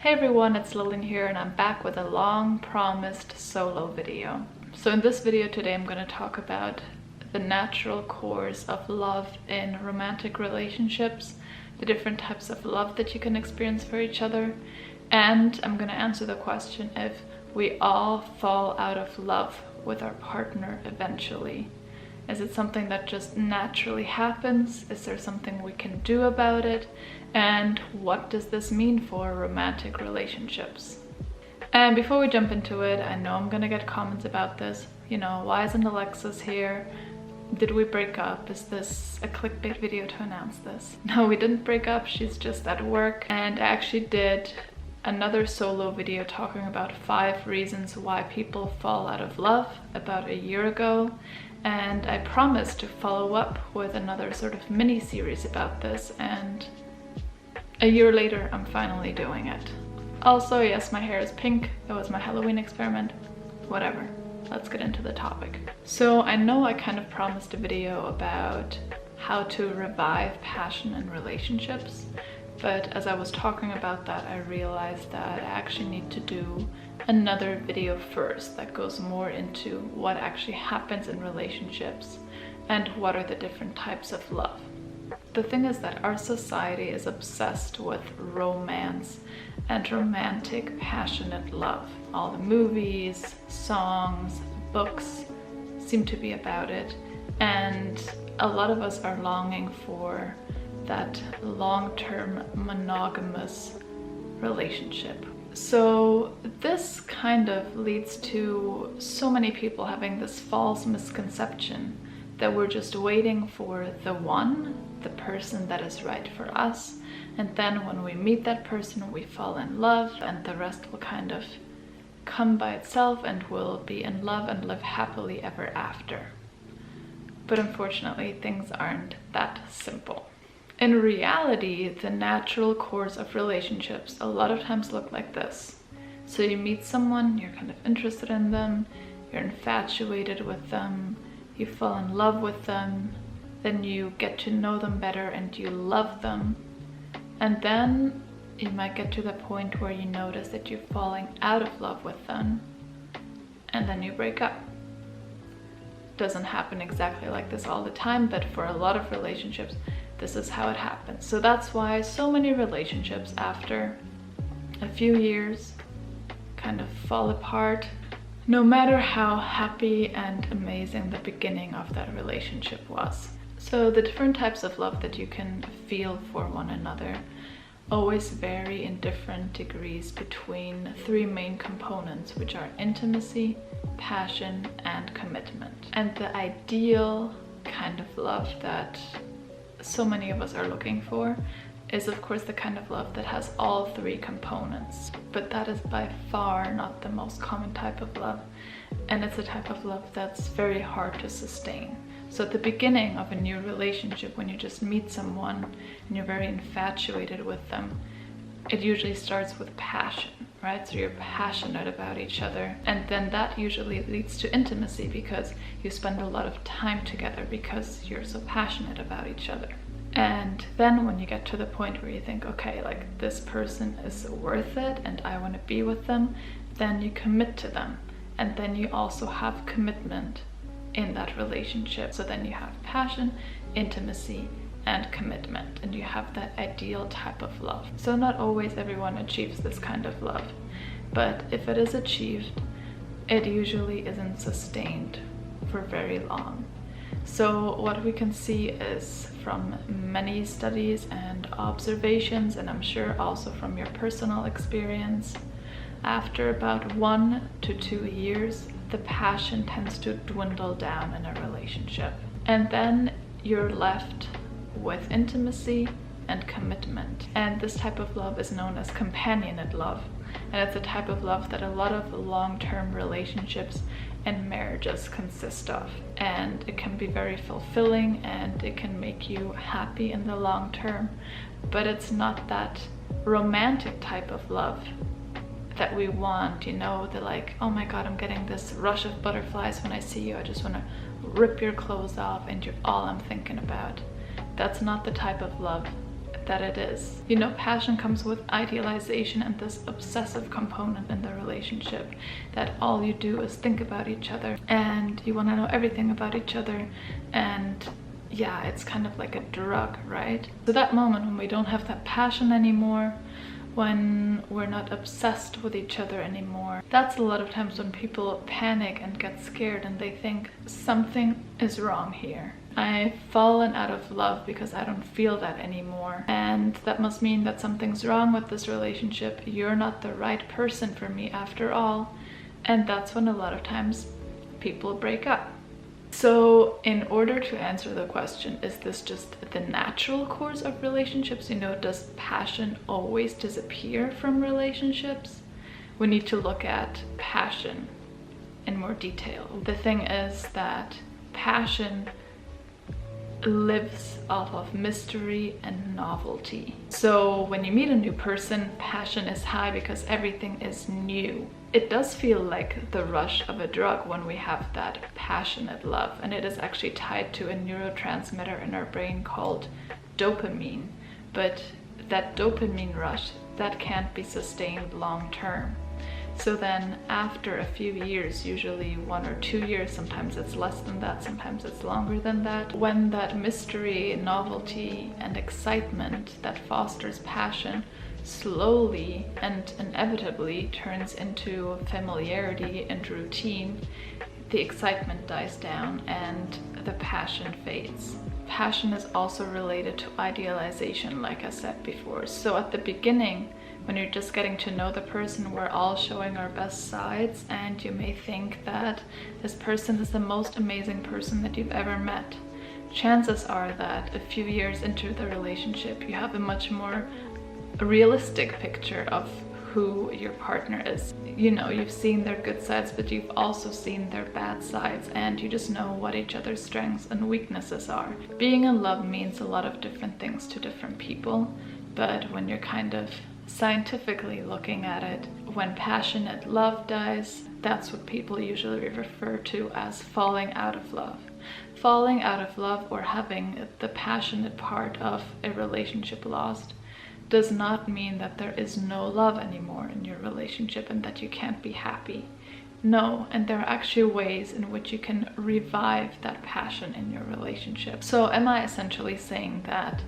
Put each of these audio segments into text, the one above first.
Hey everyone, it's Lilian here and I'm back with a long-promised solo video. So in this video today I'm going to talk about the natural course of love in romantic relationships, the different types of love that you can experience for each other, and I'm going to answer the question if we all fall out of love with our partner eventually. Is it something that just naturally happens? Is there something we can do about it? And what does this mean for romantic relationships? And before we jump into it, I know I'm gonna get comments about this. You know, why isn't Alexis here? Did we break up? Is this a clickbait video to announce this? No, we didn't break up. She's just at work. And I actually did another solo video talking about 5 reasons why people fall out of love about a year ago. And I promised to follow up with another sort of mini series about this, and a year later I'm finally doing it. Also, yes, my hair is pink. It was my Halloween experiment. Whatever, let's get into the topic. So I know I kind of promised a video about how to revive passion in relationships, but as I was talking about that, I realized that I actually need to do another video first that goes more into what actually happens in relationships and what are the different types of love. The thing is that our society is obsessed with romance and romantic, passionate love. All the movies, songs, books seem to be about it, and a lot of us are longing for that long-term monogamous relationship. So this kind of leads to so many people having this false misconception that we're just waiting for the one, the person that is right for us, and then when we meet that person we fall in love and the rest will kind of come by itself and we'll be in love and live happily ever after. But unfortunately things aren't that simple. In reality, the natural course of relationships a lot of times look like this. So you meet someone, you're kind of interested in them, you're infatuated with them, you fall in love with them, then you get to know them better and you love them. And then you might get to the point where you notice that you're falling out of love with them, and then you break up. Doesn't happen exactly like this all the time, but for a lot of relationships, this is how it happens. So that's why so many relationships after a few years kind of fall apart, no matter how happy and amazing the beginning of that relationship was. So the different types of love that you can feel for one another always vary in different degrees between 3 main components, which are intimacy, passion, and commitment. And the ideal kind of love that so many of us are looking for is of course the kind of love that has all 3 components, but that is by far not the most common type of love, and it's a type of love that's very hard to sustain. So at the beginning of a new relationship, when you just meet someone and you're very infatuated with them, it usually starts with passion, right? So you're passionate about each other, and then that usually leads to intimacy because you spend a lot of time together because you're so passionate about each other. And then when you get to the point where you think, okay, like this person is worth it and I want to be with them, then you commit to them, and then you also have commitment in that relationship. So then you have passion, intimacy, and commitment, and you have that ideal type of love. So not always everyone achieves this kind of love, but if it is achieved, it usually isn't sustained for very long. So what we can see is from many studies and observations, and I'm sure also from your personal experience, after about 1 to 2 years, the passion tends to dwindle down in a relationship. And then you're left with intimacy and commitment. And this type of love is known as companionate love. And it's a type of love that a lot of long-term relationships and marriages consist of. And it can be very fulfilling and it can make you happy in the long term, but it's not that romantic type of love that we want, you know, the like, oh my god, I'm getting this rush of butterflies when I see you, I just want to rip your clothes off and you're all I'm thinking about. That's not the type of love that it is. You know, passion comes with idealization and this obsessive component in the relationship, that all you do is think about each other and you want to know everything about each other, and yeah, it's kind of like a drug, right? So that moment when we don't have that passion anymore, when we're not obsessed with each other anymore, that's a lot of times when people panic and get scared and they think something is wrong here. I've fallen out of love because I don't feel that anymore, and that must mean that something's wrong with this relationship. You're not the right person for me after all. And that's when a lot of times people break up. So in order to answer the question, is this just the natural course of relationships? You know, does passion always disappear from relationships? We need to look at passion in more detail. The thing is that passion lives off of mystery and novelty. So when you meet a new person, passion is high because everything is new. It does feel like the rush of a drug when we have that passionate love, and it is actually tied to a neurotransmitter in our brain called dopamine. But that dopamine rush, that can't be sustained long term. So then after a few years, usually 1 or 2 years, sometimes it's less than that, sometimes it's longer than that, when that mystery, novelty, and excitement that fosters passion slowly and inevitably turns into familiarity and routine, the excitement dies down and the passion fades. Passion is also related to idealization, like I said before. So at the beginning, when you're just getting to know the person, we're all showing our best sides, and you may think that this person is the most amazing person that you've ever met. Chances are that a few years into the relationship, you have a much more realistic picture of who your partner is. You know, you've seen their good sides, but you've also seen their bad sides, and you just know what each other's strengths and weaknesses are. Being in love means a lot of different things to different people, but when you're kind of scientifically looking at it, when passionate love dies, that's what people usually refer to as falling out of love. Falling out of love, or having the passionate part of a relationship lost, does not mean that there is no love anymore in your relationship and that you can't be happy. No, and there are actually ways in which you can revive that passion in your relationship. So am I essentially saying that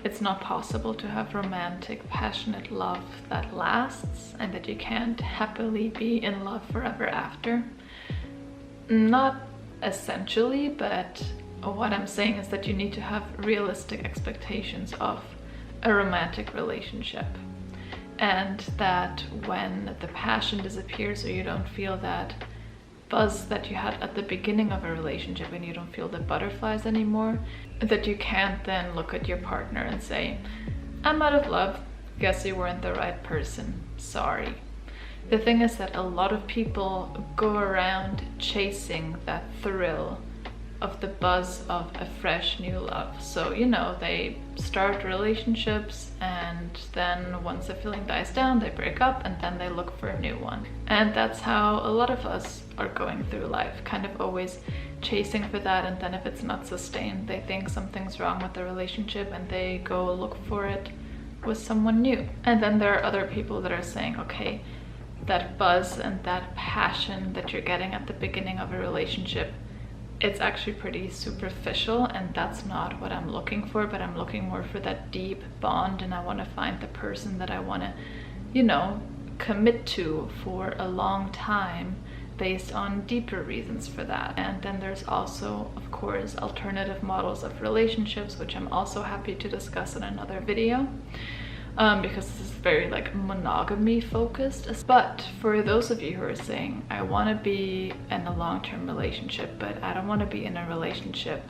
it's not possible to have romantic, passionate love that lasts and that you can't happily be in love forever after? Not essentially, but what I'm saying is that you need to have realistic expectations of a romantic relationship, and that when the passion disappears, or you don't feel that buzz that you had at the beginning of a relationship and you don't feel the butterflies anymore, that you can't then look at your partner and say, I'm out of love, guess you weren't the right person, sorry. The thing is that a lot of people go around chasing that thrill of the buzz of a fresh new love. So, you know, they start relationships, and then once the feeling dies down, they break up, and then they look for a new one. And that's how a lot of us are going through life, kind of always chasing for that, and then if it's not sustained, they think something's wrong with the relationship and they go look for it with someone new. And then there are other people that are saying, okay, that buzz and that passion that you're getting at the beginning of a relationship, it's actually pretty superficial, and that's not what I'm looking for, but I'm looking more for that deep bond, and I want to find the person that I want to, you know, commit to for a long time based on deeper reasons for that. And then there's also, of course, alternative models of relationships, which I'm also happy to discuss in another video. Because this is very like monogamy focused. But for those of you who are saying, I want to be in a long-term relationship, but I don't want to be in a relationship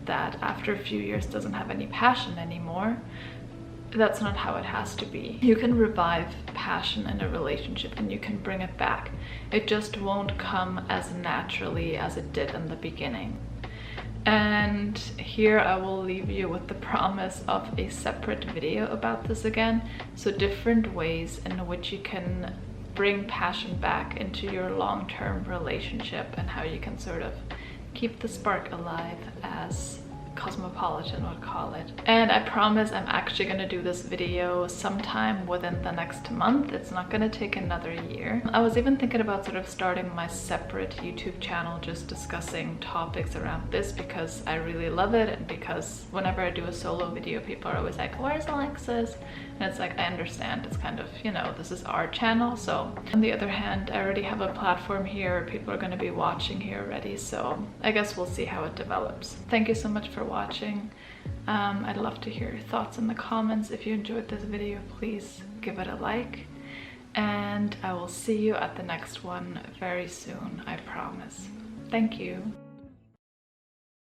that after a few years doesn't have any passion anymore, that's not how it has to be. You can revive passion in a relationship and you can bring it back. It just won't come as naturally as it did in the beginning. And here I will leave you with the promise of a separate video about this again. So different ways in which you can bring passion back into your long-term relationship, and how you can sort of keep the spark alive as cosmopolitan would call it. And I promise I'm actually gonna do this video sometime within the next month. It's not gonna take another year. I was even thinking about sort of starting my separate YouTube channel just discussing topics around this because I really love it, and because whenever I do a solo video, people are always like, where's Alexis? And it's like, I understand, it's kind of, you know, this is our channel. So on the other hand, I already have a platform here, people are going to be watching here already, so I guess we'll see how it develops. Thank you so much for watching. I'd love to hear your thoughts in the comments. If you enjoyed this video, please give it a like, and I will see you at the next one very soon, I promise. Thank you.